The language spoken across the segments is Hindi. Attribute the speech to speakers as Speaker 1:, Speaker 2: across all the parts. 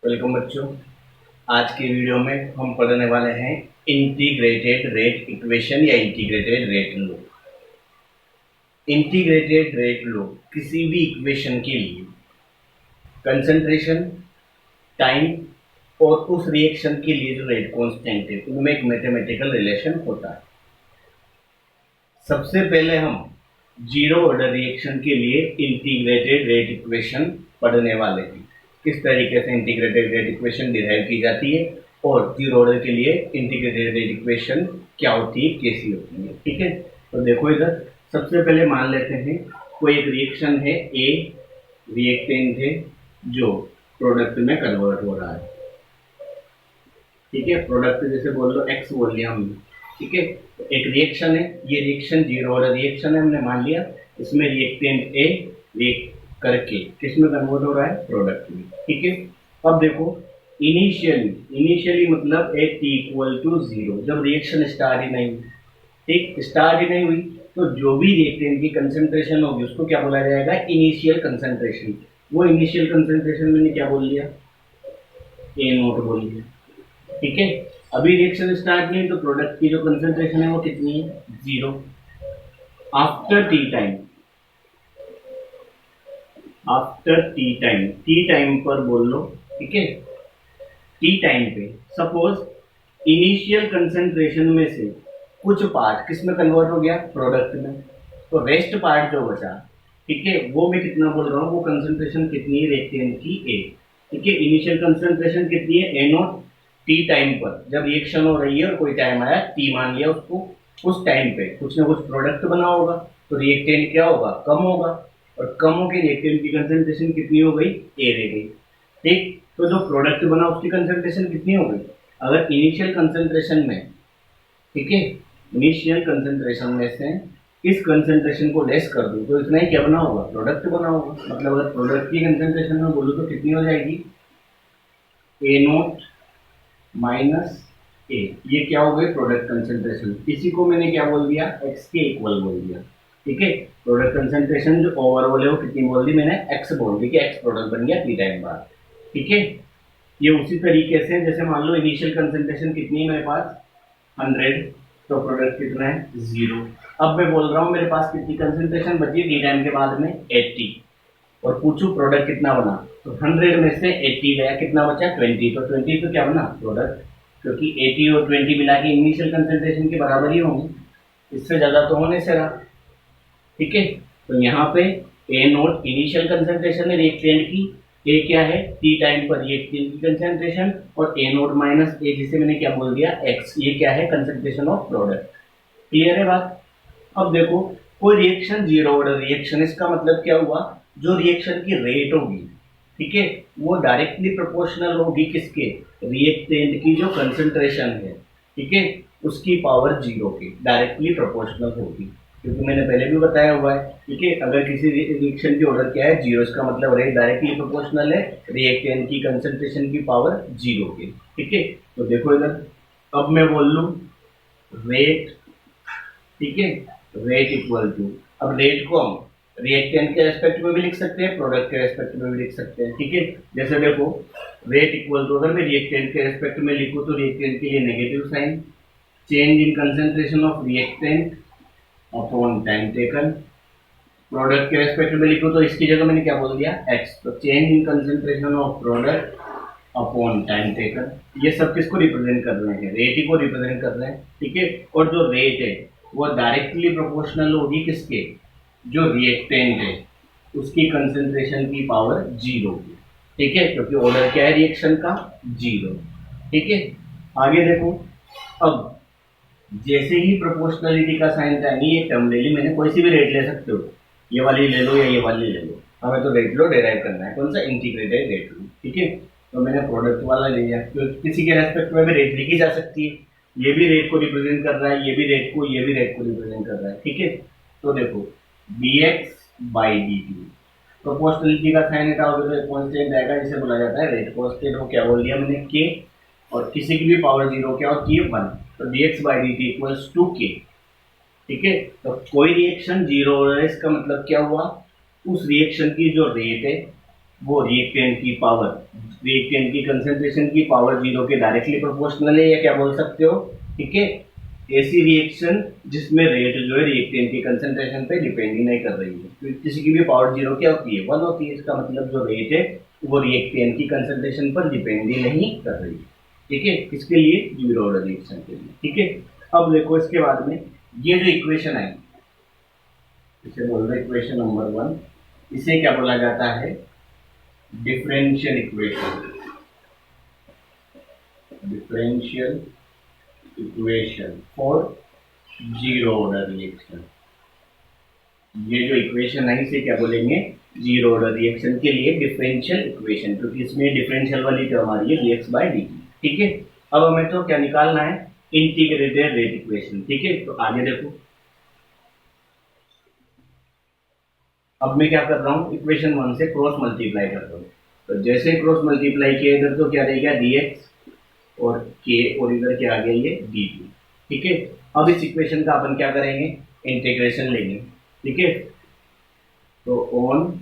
Speaker 1: वेलकम बच्चों। आज के वीडियो में हम पढ़ने वाले हैं इंटीग्रेटेड रेट इक्वेशन या integrated rate law. Integrated rate law किसी भी इक्वेशन के लिए कंसंट्रेशन, टाइम और उस रिएक्शन के लिए जो रेट कांस्टेंट है उनमें एक मैथमेटिकल रिलेशन होता है। सबसे पहले हम जीरो ऑर्डर रिएक्शन के लिए इंटीग्रेटेड रेट इक्वेशन पढ़ने वाले हैं, किस तरीके से इंटीग्रेटेड रेट इक्वेशन डिराइव की जाती है और जीरो ऑर्डर के लिए इंटीग्रेटेड रेट इक्वेशन क्या होती है, कैसी होती है। ठीक है, तो देखो इधर सबसे पहले मान लेते हैं कोई एक रिएक्शन है, ए रिएक्टेंट है जो प्रोडक्ट में कन्वर्ट हो रहा है। ठीक है, प्रोडक्ट जैसे बोल लो एक्स बोल लिया हमने। ठीक है, तो एक रिएक्शन है, ये रिएक्शन जीरो ऑर्डर रिएक्शन है, हमने मान लिया। इसमें रिएक्टेंट ए रिएक्ट करके किस में कन्वर्ट हो रहा है, प्रोडक्ट में। ठीक है, अब देखो इनिशियली मतलब at T equal to zero, जब रिएक्शन स्टार्ट ही नहीं, ठीक स्टार्ट ही नहीं हुई, तो जो भी रिएक्टेंट की कंसंट्रेशन होगी उसको क्या बोला जाएगा, इनिशियल कंसंट्रेशन। वो इनिशियल कंसंट्रेशन मैंने क्या बोल दिया, ए नोट बोल दिया। ठीक है, अभी रिएक्शन स्टार्ट नहीं तो प्रोडक्ट की जो कंसंट्रेशन है वो कितनी है, जीरो। आफ्टर टी टाइम पर बोल लो। ठीक है, टी टाइम पे सपोज इनिशियल कंसंट्रेशन में से कुछ पार्ट किस में कन्वर्ट हो गया, प्रोडक्ट में, तो रेस्ट पार्ट जो बचा, ठीक है, वो मैं कितना बोल रहा हूँ, वो कंसंट्रेशन कितनी है रिएक्टेंट की, ए। ठीक है, इनिशियल कंसंट्रेशन कितनी है, ए नोट। टी टाइम पर जब रिएक्शन हो रही है और कोई टाइम आया, टी मान लिया उसको, उस टाइम पे कुछ ना कुछ प्रोडक्ट बना होगा तो रिएक्टेंट क्या होगा, कम होगा, और कम होकर रिएक्टेंट की कंसंट्रेशन कितनी हो गई, ए रह गई। ठीक, तो जो प्रोडक्ट बना उसकी कंसंट्रेशन कितनी हो गई, अगर इनिशियल कंसंट्रेशन में, ठीक है, इनिशियल कंसंट्रेशन में से इस कंसंट्रेशन को लेस कर दूं तो इतना ही क्या बना होगा, प्रोडक्ट बना होगा। मतलब अगर प्रोडक्ट की कंसंट्रेशन में बोलूँ तो कितनी हो जाएगी, ए नोट माइनस ए, ये क्या हो गई, प्रोडक्ट कंसंट्रेशन। इसी को मैंने क्या बोल दिया, एक्स के इक्वल बोल दिया। ठीक है, प्रोडक्ट कंसंट्रेशन जो ओवरऑल है वो कितनी बोल दी मैंने, एक्स बोल दी कि एक्स प्रोडक्ट बन गया टी टाइम बाद। ठीक है, ये उसी तरीके से जैसे मान लो इनिशियल कंसंट्रेशन कितनी है मेरे पास, 100, तो प्रोडक्ट कितना है, 0। अब मैं बोल रहा हूँ मेरे पास कितनी कंसंट्रेशन बची टी टाइम के बाद में, 80, और पूछू प्रोडक्ट कितना बना, तो 100 में से 80 गया, कितना बचा, 20। तो 20 तो क्या बना, प्रोडक्ट, क्योंकि 80 और 20 मिला के इनिशियल कंसंट्रेशन के बराबर ही होंगे, इससे ज़्यादा तो होने से रहा। ठीक है, तो यहाँ पे ए नोट इनिशियल कंसंट्रेशन है रिएक्टेंट की, ए क्या है, टी टाइम पर रिएक्टेंट की कंसंट्रेशन, और ए नोट माइनस ए जिसे मैंने क्या बोल दिया, एक्स, ये क्या है, कंसंट्रेशन ऑफ प्रोडक्ट। क्लियर है बात। अब देखो कोई रिएक्शन जीरो ऑर्डर रिएक्शन, इसका मतलब क्या हुआ, जो रिएक्शन की रेट होगी, ठीक है, वो डायरेक्टली प्रोपोर्शनल होगी किसके, रिएक्टेंट की जो कंसंट्रेशन है, ठीक है, उसकी पावर जीरो के डायरेक्टली प्रोपोर्शनल होगी, क्योंकि मैंने पहले भी बताया हुआ है। ठीक है, अगर किसी रिएक्शन की ऑर्डर क्या है, जीरो, इसका मतलब रेट डायरेक्टली प्रोपोर्शनल है रिएक्टेंट की कंसंट्रेशन की पावर जीरो के। ठीक है, तो देखो इधर अब मैं बोल लूँ रेट, ठीक है, रेट इक्वल टू, अब रेट को हम रिएक्टेंट के रेस्पेक्ट में भी लिख सकते हैं, प्रोडक्ट के रेस्पेक्ट में भी लिख सकते हैं। ठीक है, जैसे देखो रेट इक्वल टू अगर मैं रिएक्टेंट के रेस्पेक्ट में लिखूँ तो रिएक्टेंट के लिए negative sign, change in concentration of reactant upon time taken. Product के रेस्पेक्ट में लिखूँ तो इसकी जगह मैंने क्या बोल दिया, एक्स, तो change in concentration of product upon time taken. ये सब किसको रिप्रेजेंट कर रहे हैं, रेट ही को रिप्रेजेंट कर रहे हैं। ठीक है, और जो रेट है वो डायरेक्टली प्रोपोर्शनल होगी किसके, जो रिएक्टेंट है उसकी कंसंट्रेशन की पावर जीरो की। ठीक है, क्योंकि ऑर्डर क्या है रिएक्शन का, जीरो। ठीक है, आगे देखो, अब जैसे ही प्रोपोर्शनलिटी का साइन चाहिए, ये टर्म ले ली मैंने, कोई सी भी रेट ले सकते हो, ये वाली ले लो या ये वाली ले लो, हमें तो रेट लो डिराइव करना है, कौन सा, इंटीग्रेटेड रेट लो। ठीक है, तो मैंने प्रोडक्ट वाला ले लिया, तो किसी के रेस्पेक्ट में भी रेट लिखी जा सकती है, ये भी रेट को रिप्रेजेंट कर रहा है, ये भी रेट को रिप्रेजेंट कर रहा है। ठीक है, तो देखो dx बाई dt, प्रोपोर्शनलिटी का साइन हटाओगे तो कांस्टेंट आएगा जिसे बोला जाता है रेट कांस्टेंट, को क्या बोल दिया मैंने, k, और किसी की भी पावर जीरो क्या होती है, 1, तो dx by dt equals to k। ठीक है, तो कोई रिएक्शन जीरो हो रहा है, इसका मतलब क्या हुआ, उस रिएक्शन की जो रेट है वो रिएक्टेंट की कंसेंट्रेशन की पावर 0 के डायरेक्टली प्रोपोर्शनल है, या क्या बोल सकते हो, ठीक है। ऐसी रिएक्शन जिसमें रेट जो है रिएक्टेंट की कंसेंट्रेशन पे डिपेंड ही नहीं कर रही है, तो किसी की भी पावर 0 क्या होती है, 1 होती है। इसका मतलब जो रेट है वो रिएक्टेंट की कंसेंट्रेशन पर डिपेंड ही नहीं कर रही है, ठीक है। किसके लिए, जीरो ऑर्डर रिएक्शन के लिए, ठीक है। अब देखो इसके बाद में ये जो इक्वेशन है, इसे बोल रहे इक्वेशन नंबर 1, इसे क्या बोला जाता है, differential equation. Differential equation for zero order reaction. ये जो इक्वेशन है इसे क्या बोलेंगे, जीरो ऑर्डर रिएक्शन के लिए डिफरेंशियल इक्वेशन, क्योंकि इसमें डिफरेंशियल वाली टर्म आ रही है dx बाय dt, ठीक है। अब हमें तो क्या निकालना है, इंटीग्रेटेड रेट इक्वेशन, ठीक है। तो आगे देखो, अब मैं क्या कर रहा हूँ, इक्वेशन 1 से क्रॉस मल्टीप्लाई कर रहा हूँ। तो जैसे क्रॉस मल्टीप्लाई किया इधर तो क्या रहेगा, dx और k, और इधर क्या आ गया ये dt, ठीक है। अब इस इक्वेशन का अपन क्या करेंगे, इंटीग्रेशन लेंगे, ठीक है। तो ऑन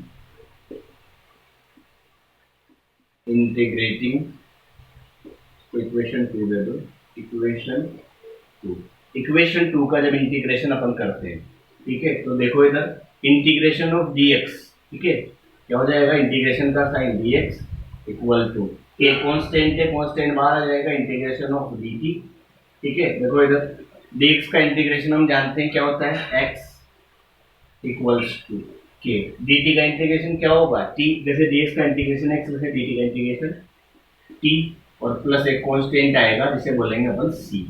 Speaker 1: इंटीग्रेटिंग, इक्वेशन 2 दे दो, इक्वेशन 2 का जब इंटीग्रेशन अपन करते हैं, ठीक है, तो देखो इधर इंटीग्रेशन ऑफ dx, ठीक है, क्या हो जाएगा, इंटीग्रेशन का साइन dx इक्वल टू के कांस्टेंट है, कांस्टेंट बाहर आ जाएगा, इंटीग्रेशन ऑफ dt, ठीक है। देखो इधर dx का इंटीग्रेशन हम जानते हैं क्या होता है, x इक्वल्स टू के, dt का इंटीग्रेशन क्या होगा, t, जैसे dx का इंटीग्रेशन x, वैसे dt का इंटीग्रेशन t, और प्लस एक कांस्टेंट आएगा जिसे बोलेंगे अपन c।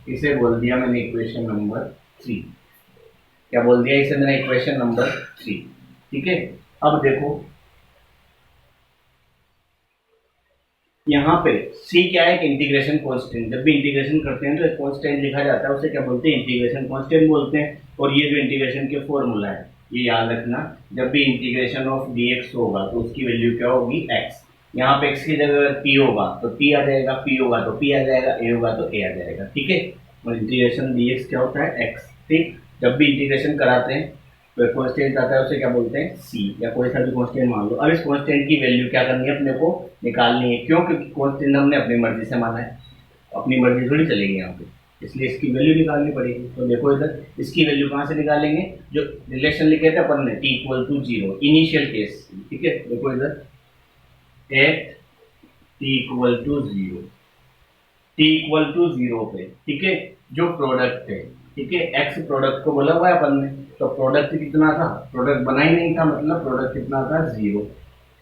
Speaker 1: इसे बोल दिया मैंने इक्वेशन नंबर 3। क्या बोल दिया इसे मैंने, इक्वेशन नंबर 3, ठीक है। अब देखो यहाँ पे c क्या है, इंटीग्रेशन कांस्टेंट। जब भी इंटीग्रेशन करते हैं तो एक कांस्टेंट लिखा जाता है, उसे क्या बोलते हैं, इंटीग्रेशन कांस्टेंट बोलते हैं। और ये जो इंटीग्रेशन के फॉर्मूला है, ये याद रखना, जब भी इंटीग्रेशन ऑफ dx होगा तो उसकी वैल्यू क्या होगी, x। यहाँ पे x की जगह p होगा तो p आ जाएगा, p होगा तो p आ जाएगा, a होगा तो a आ जाएगा, ठीक है। और इंटीग्रेशन dx क्या होता है, x, ठीक। जब भी इंटीग्रेशन कराते हैं तो एक कांस्टेंट आता है, उसे क्या बोलते हैं, c, या कोई सा भी कांस्टेंट मान लो। अब इस कांस्टेंट की वैल्यू क्या करनी है, अपने को निकालनी है। क्यों, क्योंकि कांस्टेंट हमने अपनी मर्जी से माना है, अपनी मर्जी थोड़ी चलेगी यहाँ पे, इसलिए इसकी वैल्यू निकालनी पड़ेगी। तो देखो इधर इसकी वैल्यू कहाँ से निकालेंगे, जो रिलेशन लिखे थे अपन ने, t equal to 0, initial case, ठीक है। देखो इधर at t equal to 0, t equal to 0 पे, ठीक है, जो प्रोडक्ट है, ठीक है, x प्रोडक्ट को बोला हुआ है अपन ने, तो प्रोडक्ट कितना था, प्रोडक्ट बना ही नहीं था, मतलब प्रोडक्ट कितना था, 0,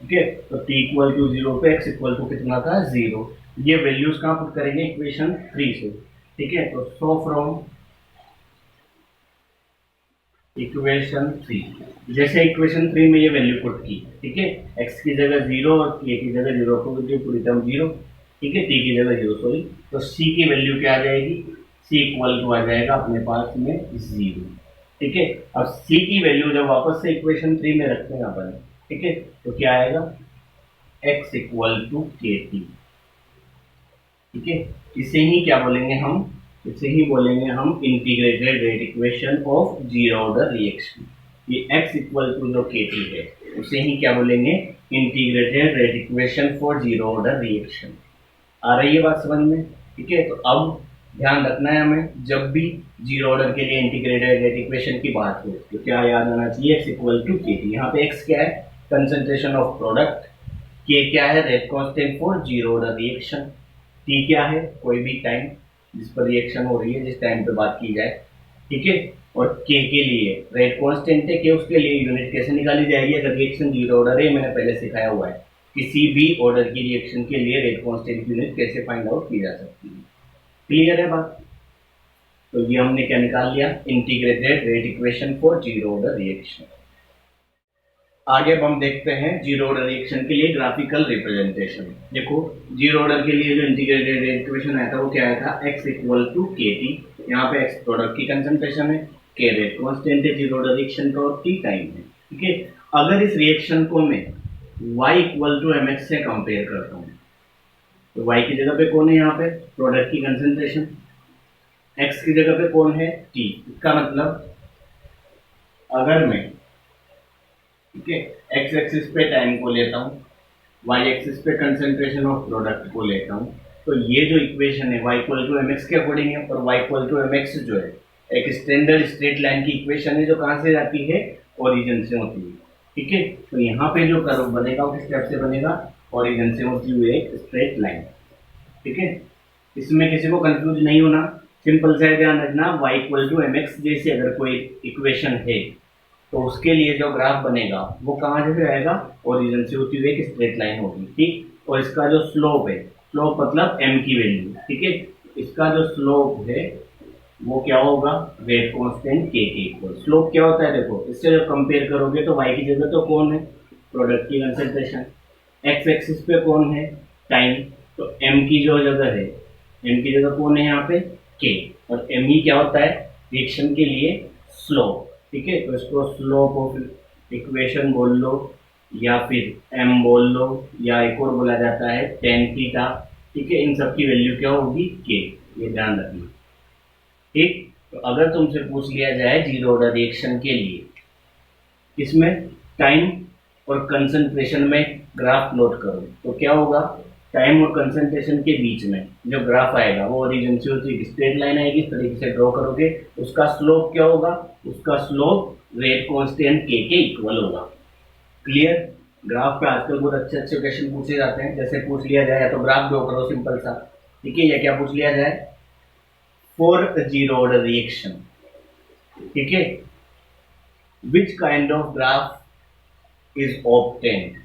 Speaker 1: ठीक है। तो t इक्वल टू 0 पे x इक्वल टू कितना था, 0। ये वैल्यूज कहाँ पुट करेंगे, इक्वेशन 3 से, ठीक है। तो सो फ्रॉम इक्वेशन 3, जैसे इक्वेशन 3 में ये वैल्यू पुट की, ठीक है, x की जगह 0 और k की जगह 0 को पूरी टर्म 0, ठीक है, t की जगह 0, सॉरी। तो c की वैल्यू क्या आ जाएगी, c इक्वल टू आ जाएगा अपने पास में 0, ठीक है। अब c की वैल्यू जब वापस से इक्वेशन 3 में रखते हैं अपन, ठीक है, तो क्या आएगा, x equal to K T, ठीक है। इसे ही क्या बोलेंगे हम, इसे ही बोलेंगे हम integrated rate equation of zero order reaction. ये x इक्वल टू जो के टी है, उसे ही क्या बोलेंगे, integrated rate equation for zero order reaction. आ रही है बात समझ में, ठीक है। तो अब ध्यान रखना है हमें, जब भी जीरो ऑर्डर के लिए इंटीग्रेटेड रेट इक्वेशन की बात हो तो क्या याद आना चाहिए, x equal to K T. यहाँ पे x क्या है, कंसंट्रेशन ऑफ प्रोडक्ट, k क्या है, rate constant for zero order reaction, t क्या है, कोई भी टाइम जिस पर रिएक्शन हो रही है, जिस टाइम पे बात की जाए, ठीक है। और k के लिए रेट कांस्टेंट है, k उसके लिए यूनिट कैसे निकाली जाएगी, अगर रिएक्शन जीरो ऑर्डर है, मैंने पहले सिखाया हुआ है, किसी भी ऑर्डर की रिएक्शन के लिए रेट कांस्टेंट यूनिट कैसे फाइंड आउट की जा सकती है। क्लियर है बात। तो ये हमने क्या निकाल लिया, integrated rate equation for zero order reaction. आगे अब हम देखते हैं जीरो ऑर्डर रिएक्शन के लिए ग्राफिकल रिप्रेजेंटेशन। देखो जीरो ऑर्डर के लिए जो इंटीग्रेटेड रेट इक्वेशन आया था वो क्या आया था, x equal to K T. यहाँ पे x प्रोडक्ट की कंसंट्रेशन है, k रेट कांस्टेंट है जीरो ऑर्डर रिएक्शन का, और t टाइम है, ठीक है। अगर इस रिएक्शन को मैं y इक्वल टू mx से कंपेयर करता हूँ, तो y की जगह पे कौन है, यहाँ पे प्रोडक्ट की कंसंट्रेशन, x की जगह पे कौन है, t। इसका मतलब अगर मैं ठीक है, एक्स एक्सिस पे टाइम को लेता हूँ, वाई एक्सिस पे कंसेंट्रेशन ऑफ प्रोडक्ट को लेता हूँ। तो ये जो इक्वेशन है y equal to M X के अकॉर्डिंग है, और y equal to M X जो है एक स्टैंडर्ड स्ट्रेट लाइन की इक्वेशन है जो कहाँ से जाती है, ओरिजिन से होती है। ठीक है, तो यहाँ पे जो कर्व बनेगा वो किस स्टेप से बनेगा, ओरिजिन से होती हुई एक स्ट्रेट लाइन। ठीक है, इसमें किसी को कंफ्यूज नहीं होना, सिंपल सा ध्यान रखना, y equal to M X जैसे अगर कोई इक्वेशन है तो उसके लिए जो ग्राफ बनेगा वो कहाँ से आएगा, ओरिजिन से होती हुई एक स्ट्रेट लाइन होगी। ठीक, और इसका जो स्लोप है, स्लोप मतलब m की वैल्यू, ठीक है, इसका जो स्लोप है वो क्या होगा, रेट कांस्टेंट k के इक्वल। स्लोप क्या होता है, देखो इससे जब कंपेयर करोगे तो y की जगह तो कौन है, प्रोडक्ट की कंसंट्रेशन, x एक्सिस पे कौन है, टाइम, तो m की जो जगह है, m की जगह कौन है यहाँ पे, k, और m ही क्या होता है, रिएक्शन के लिए स्लोप। ठीक है, तो इसको स्लोप ऑफ इक्वेशन बोल लो, या फिर m बोल लो, या एक और बोला जाता है टेन थीटा। ठीक है, इन सब की वैल्यू क्या होगी, k, ये ध्यान रखना। ठीक, तो अगर तुमसे पूछ लिया जाए जीरो ऑर्डर रिएक्शन के लिए इसमें टाइम और कंसंट्रेशन में ग्राफ प्लॉट करो, तो क्या होगा, टाइम और कंसंट्रेशन के बीच में जो ग्राफ आएगा वो ओरिजिन से होती स्ट्रेट लाइन आएगी, इस तरीके से ड्रॉ करोगे, उसका स्लोप क्या होगा, उसका स्लोप रेट कांस्टेंट k के इक्वल होगा। क्लियर, ग्राफ पे आजकल बहुत अच्छे अच्छे क्वेश्चन पूछे जाते हैं, जैसे पूछ लिया जाए या तो ग्राफ ड्रॉ करो सिंपल सा, ठीक है, या क्या पूछ लिया जाए, फॉर जीरो ऑर्डर रिएक्शन, ठीक है, which kind of graph is obtained,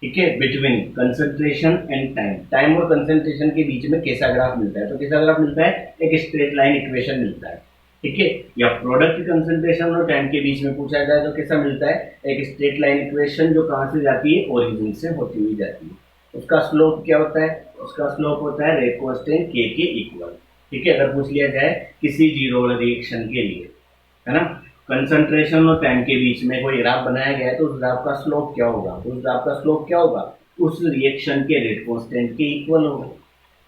Speaker 1: ठीक है, between concentration and time, time और कंसंट्रेशन के बीच में कैसा ग्राफ मिलता है, तो कैसा ग्राफ मिलता है, एक स्ट्रेट लाइन इक्वेशन मिलता है। ठीक है, या प्रोडक्ट कंसंट्रेशन और टाइम के बीच में पूछा जाए तो कैसा मिलता है, एक स्ट्रेट लाइन इक्वेशन जो कहां से जाती है, ओरिजिन से होती हुई जाती है। उसका स्लोप क्या होता है, उसका स्लोप होता है रेट कांस्टेंट k के इक्वल। ठीक है, अगर पूछ लिया जाए किसी जीरो रिएक्शन के लिए, है ना, कंसंट्रेशन और टाइम के बीच में कोई ग्राफ बनाया गया है तो उस ग्राफ का स्लोप क्या होगा, उस ग्राफ का स्लोप क्या होगा, उस रिएक्शन के रेट कांस्टेंट के इक्वल होगा।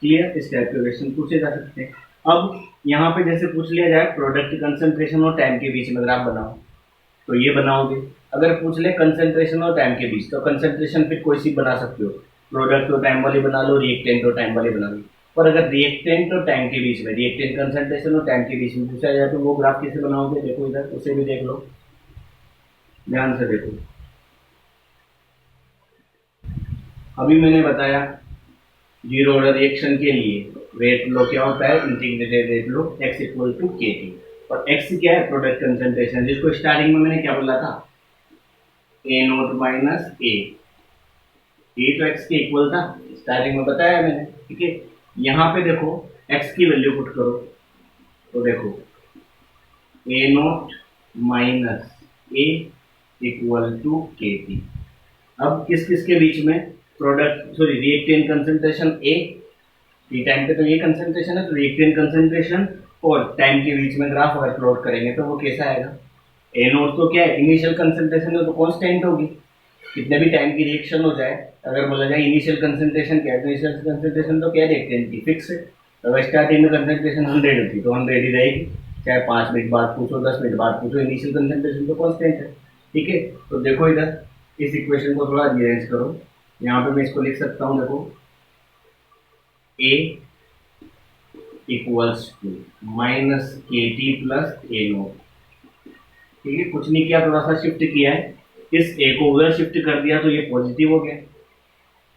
Speaker 1: क्लियर, इस टाइप के क्वेश्चन पूछे जा सकते हैं। अब यहाँ पे जैसे पूछ लिया जाए प्रोडक्ट कंसंट्रेशन और टाइम के बीच में ग्राफ बनाओ, तो ये बनाओगे। अगर पूछ ले कंसंट्रेशन और टाइम के बीच, तो कंसंट्रेशन फिर कोई सी बना सकते हो, प्रोडक्ट और टाइम वाली बना लो, रिएक्टेंट और टाइम वाली बना लो। पर अगर रिएक्टेंट और टाइम के बीच में, रिएक्टेंट कंसंट्रेशन और टाइम के बीच में पूछा जाए तो वो ग्राफ कैसे बनाओगे, देखो इधर, उसे भी देख लो, ध्यान से देखो। अभी मैंने बताया जीरो ऑर्डर रिएक्शन के लिए रेट लो क्या होता है, इंटीग्रेटेड रेट लो x equal to K T, और x क्या है, प्रोडक्ट कंसंट्रेशन, जिसको स्टार्टिंग में मैंने क्या बोला था, a नोट माइनस a, ये तो x के इक्वल था, स्टार्टिंग में बताया मैंने। ठीक है, यहाँ पे देखो x की वैल्यू पुट करो, तो देखो a naught minus a equal to K T. अब किस किस के बीच में, product sorry reactant concentration a, T time पे तो ये कंसंट्रेशन है, तो रिएक्टेंट कंसंट्रेशन और टाइम के बीच में ग्राफ अगर प्लॉट करेंगे तो वो कैसा आएगा, ए नोट तो क्या है, इनिशियल कंसंट्रेशन तो कांस्टेंट होगी, कितने भी टाइम की रिएक्शन हो जाए, अगर बोला जाए इनिशियल कंसंट्रेशन क्या है, तो इनिशियल कंसंट्रेशन तो क्या रिएक्टेंट की फिक्स है, तो अगर स्टार्टिंग में कंसंट्रेशन 100 होती तो 100 ही रहेगी, चाहे 5 मिनट बाद पूछो 10 मिनट बाद पूछो, इनिशियल कंसंट्रेशन तो कांस्टेंट है। ठीक है, तो देखो इधर इस इक्वेशन को थोड़ा रीअरेंज करो, यहाँ पे मैं इसको लिख सकता हूँ, देखो a इक्वल्स टू माइनस के टी प्लस ए नोट। ठीक है, कुछ नहीं किया, थोड़ा सा शिफ्ट किया है, इस a को उधर शिफ्ट कर दिया तो ये पॉजिटिव हो गया।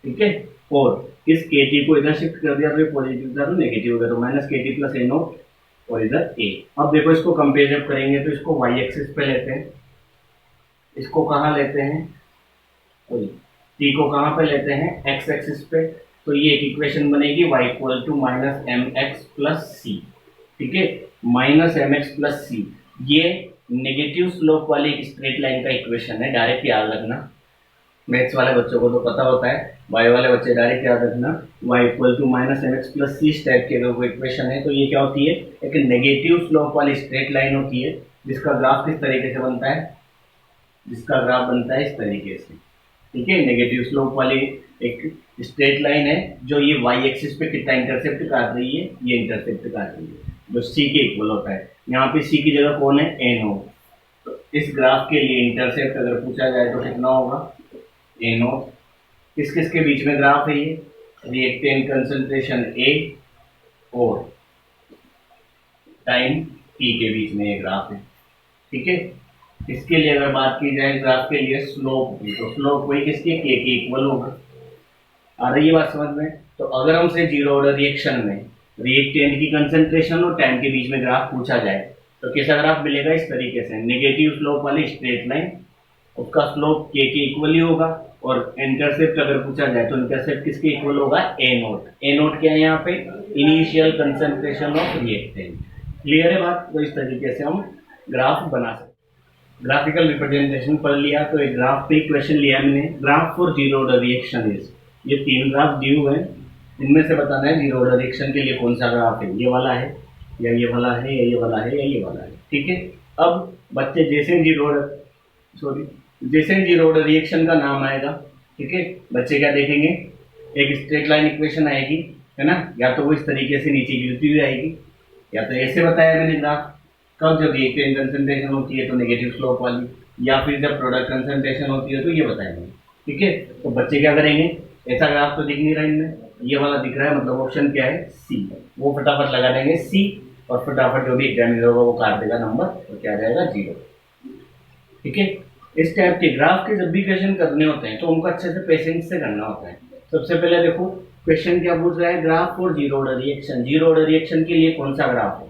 Speaker 1: ठीक है, और इस के टी को इधर शिफ्ट कर दिया तो ये पॉजिटिव था तो नेगेटिव हो गया, तो माइनस के टी प्लस ए नोट और इधर a। अब देखो इसको कंपेयर जब करेंगे तो इसको y एक्सिस पे लेते हैं, इसको कहाँ लेते हैं, t को कहाँ पे लेते हैं, x एक्सिस पे, तो ये एक इक्वेशन बनेगी y equal to minus M X plus C. ठीक है, minus M X plus C, ये नेगेटिव स्लोप वाली एक स्ट्रेट लाइन का इक्वेशन है, डायरेक्ट याद रखना, मैथ्स वाले बच्चों को तो पता होता है, y वाले बच्चे डायरेक्ट याद रखना, y equal to minus M X plus C type के अगर कोई इक्वेशन है तो ये क्या होती है, एक नेगेटिव स्लोप वाली स्ट्रेट लाइन होती है, जिसका ग्राफ किस तरीके से बनता है, जिसका ग्राफ बनता है इस तरीके से। ठीक है, नेगेटिव स्लोप वाली एक स्ट्रेट लाइन है जो ये y एक्सिस पे कितना इंटरसेप्ट काट रही है, ये इंटरसेप्ट काट रही है, जो c के इक्वल होता है। यहाँ पे c की जगह कौन है, a नोट, तो इस ग्राफ के लिए इंटरसेप्ट अगर पूछा जाए तो कितना होगा, ए नॉट। किस किस के बीच में ग्राफ है ये, रिएक्टेंट कंसंट्रेशन ए और टाइम टी के बीच में ये ग्राफ है, ठीक है। इसके लिए अगर बात की जाए ग्राफ के लिए स्लोप की, तो स्लोप वही किसके, के इक्वल होगा। आ रही है बात समझ में। तो अगर हमसे जीरो ऑर्डर रिएक्शन में रिएक्टेंट की कंसंट्रेशन और टाइम के बीच में ग्राफ पूछा जाए तो कैसा ग्राफ मिलेगा, इस तरीके से नेगेटिव स्लोप वाली स्ट्रेट लाइन, उसका स्लोप के इक्वल ही होगा। और इंटरसेप्ट अगर पूछा जाए तो इंटरसेप्ट किसके इक्वल होगा, ए नोट। ए नोट क्या है यहाँ पे, initial concentration of reactant. Clear है बात। तो इस तरीके से हम ग्राफ बना सकते। ग्राफिकल रिप्रेजेंटेशन पढ़ लिया। तो एक ग्राफ पे क्वेश्चन लिया मैंने, graph for zero order reaction is, ये 3 ग्राफ दिए हुए हैं, इनमें से बताना है जीरो ऑर्डर रिएक्शन के लिए कौन सा ग्राफ है, ये वाला है या ये वाला है या ये वाला है या ये वाला है, ठीक है। अब बच्चे जैसे जीरो ऑर्डर रिएक्शन का नाम आएगा, ठीक है, बच्चे क्या देखेंगे, एक स्ट्रेट लाइन इक्वेशन आएगी, है ना, या तो वो इस तरीके से नीचे गिरती हुई आएगी, या तो ऐसे बताया मैंने ग्राफ, कब जब रिएक्टेंट कंसंट्रेशन होती है तो नेगेटिव स्लोप वाली, या फिर जब प्रोडक्ट कंसंट्रेशन होती है तो ये बताएंगे, ठीक है। तो बच्चे क्या करेंगे, ऐसा ग्राफ तो दिख नहीं रहा इनमें, ये वाला दिख रहा है, मतलब ऑप्शन क्या है, सी। वो फटाफट लगा देंगे सी, और फटाफट जो भी एग्जामिनर होगा वो काट देगा नंबर, तो क्या जाएगा 0, ठीक है। इस टाइप के ग्राफ के जब भी क्वेश्चन करने होते हैं तो उनको अच्छे से पेशेंस से करना होता है। सबसे पहले देखो क्वेश्चन क्या पूछ रहा है, graph for zero order reaction, zero order reaction के लिए कौन सा ग्राफ है,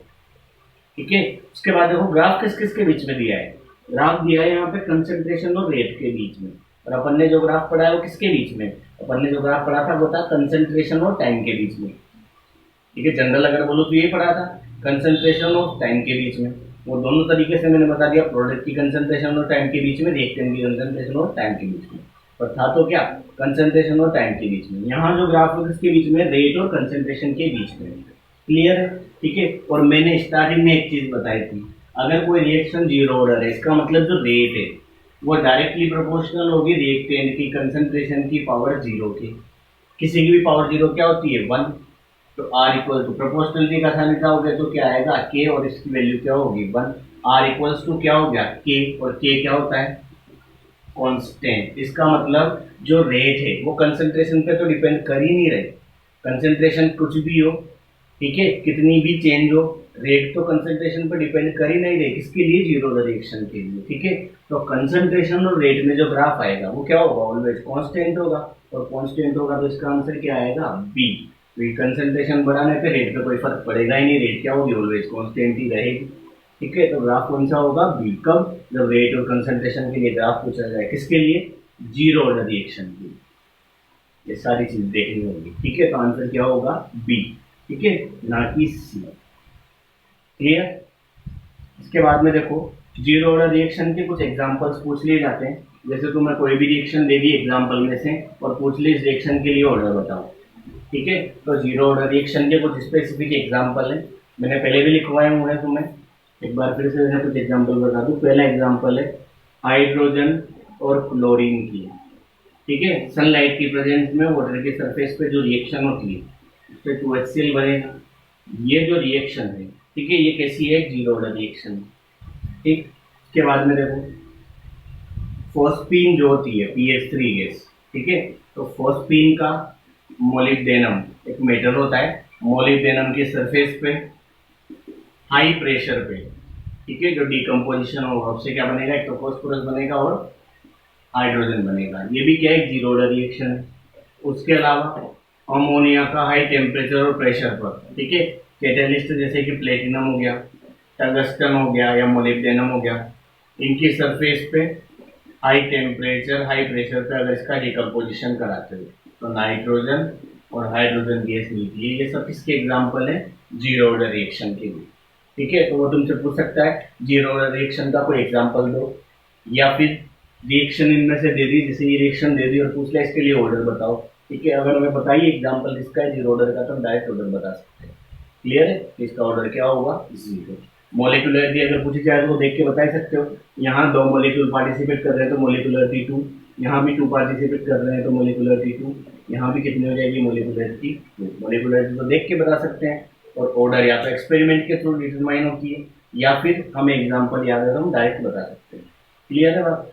Speaker 1: ठीक है। उसके बाद देखो ग्राफ किस किस के बीच में दिया है, ग्राफ दिया है यहाँ पे कंसंट्रेशन और रेट के बीच में, और अपन ने जो ग्राफ पढ़ा है वो किसके बीच में, अपन ने जो ग्राफ पढ़ा था वो था कंसंट्रेशन और टाइम के बीच में, ठीक है। जनरल अगर बोलो तो ये पढ़ा था कंसंट्रेशन और टाइम के बीच में, वो दोनों तरीके से मैंने बता दिया, प्रोडक्ट की कंसंट्रेशन और टाइम के बीच में, रिएक्टेंट की कंसंट्रेशन और टाइम के बीच में, और था तो क्या, कंसंट्रेशन और टाइम के बीच में। यहाँ जो ग्राफ है इसके बीच में रेट और कंसंट्रेशन के बीच में, क्लियर है, ठीक है। और मैंने स्टार्टिंग में एक चीज बताई थी, अगर कोई रिएक्शन जीरो ऑर्डर है, इसका मतलब जो रेट है वो डायरेक्टली प्रोपोर्शनल होगी रिएक्टेंट की कंसंट्रेशन की पावर 0 की। किसी की भी पावर 0 क्या होती है, 1। तो R इक्वल टू प्रोपोर्शनलिटी का साइन निकालोगे तो क्या आएगा K, और इसकी वैल्यू क्या होगी 1। R इक्वल्स टू क्या हो गया K, और K क्या होता है, कांस्टेंट। इसका मतलब जो रेट है वो कंसंट्रेशन पे तो डिपेंड कर ही नहीं रहे, कंसंट्रेशन कुछ भी हो, ठीक है, कितनी भी चेंज हो, रेट तो कंसंट्रेशन पर डिपेंड कर ही नहीं रहे, किसके लिए, जीरो ऑर्डर रिएक्शन के लिए, ठीक है। तो कंसंट्रेशन और रेट में जो ग्राफ आएगा वो क्या होगा, ऑलवेज कांस्टेंट होगा, और कांस्टेंट होगा तो इसका आंसर क्या आएगा, बी। कंसंट्रेशन बढ़ाने पे रेट पे कोई फर्क पड़ेगा ही नहीं, रेट क्या होगी, ऑलवेज कांस्टेंट ही रहेगी, ठीक है। तो ग्राफ कौन सा होगा, बी। कब, जब रेट और कंसंट्रेशन के लिए ग्राफ पूछा जाए, किसके लिए, जीरो ऑर्डर रिएक्शन के लिए। ये सारी चीज देखनी होगी, ठीक है। तो आंसर क्या होगा, बी, ठीक है, ना कि सी। क्लियर। इसके बाद में देखो जीरो ऑर्डर रिएक्शन के कुछ एग्जांपल्स पूछ लिए जाते हैं, जैसे तुम्हें कोई भी रिएक्शन दे दी एग्जांपल में से और पूछ ली इस रिएक्शन के लिए ऑर्डर बताओ, ठीक है। तो जीरो ऑर्डर रिएक्शन के कुछ स्पेसिफिक एग्जांपल हैं, मैंने पहले भी लिखवाए हुए हैं तुम्हें, एक बार फिर से कुछ एग्जांपल बता दूं। पहला एग्जांपल है हाइड्रोजन और क्लोरीन की, ठीक है। सनलाइट की प्रेजेंस में वाटर के सरफेस पे जो रिएक्शन होती है उससे 2HCl बनेगा। ये जो रिएक्शन है, ठीक है, ये कैसी है, जीरो ऑर्डर रिएक्शन, ठीक। इसके बाद में देखो फॉस्फीन जो होती है PH3 गैस, ठीक है। तो फॉस्फीन का मोलिब्डेनम एक मेटल होता है, मोलिब्डेनम के सरफेस पे हाई प्रेशर पे, ठीक है, जो डिकम्पोजिशन होगा उससे क्या बनेगा, एक तो फॉस्फोरस बनेगा और हाइड्रोजन बनेगा। ये भी क्या है, जीरो ऑर्डर रिएक्शन है। उसके अलावा अमोनिया का हाई टेम्परेचर और प्रेशर पर, ठीक है, कैटेलिस्ट जैसे कि प्लेटिनम हो गया, टंगस्टन हो गया या मोलिब्डेनम हो गया, इनकी सरफेस पे हाई टेम्परेचर हाई प्रेशर पे अगर इसका डिकम्पोजिशन कराते हो तो नाइट्रोजन और हाइड्रोजन गैस मिलती है। ये सब किसके एग्जाम्पल है, जीरो ऑर्डर रिएक्शन के लिए, ठीक है। तो वो तुमसे पूछ सकता है जीरो ऑर्डर रिएक्शन का कोई एग्जाम्पल दो, या फिर रिएक्शन इनमें से दे दी, जैसे ये रिएक्शन दे दी और पूछ लिया इसके लिए ऑर्डर बताओ, ठीक है। अगर हमें बताइए एग्जाम्पल किसका है जीरो ऑर्डर का तो हम डायरेक्ट ऑर्डर बता सकते हैं, क्लियर है। इसका ऑर्डर क्या होगा, जीरो। मॉलिक्यूलरिटी अगर पूछी जाए तो देख के बता ही सकते हो, यहाँ 2 मॉलिक्यूल पार्टिसिपेट कर रहे हैं तो मॉलिक्यूलरिटी 2, यहाँ भी 2 पार्टिसिपेट कर रहे हैं तो मॉलिक्यूलरिटी 2, यहाँ भी कितनी हो जाएगी, मॉलिक्यूलरिटी 2। मॉलिक्यूलरिटी तो देख के बता सकते हैं, और ऑर्डर या तो एक्सपेरिमेंट के थ्रू डिटरमाइन होती है या फिर हमें एग्जाम्पल याद है तो हम डायरेक्ट बता सकते हैं। क्लियर है बात?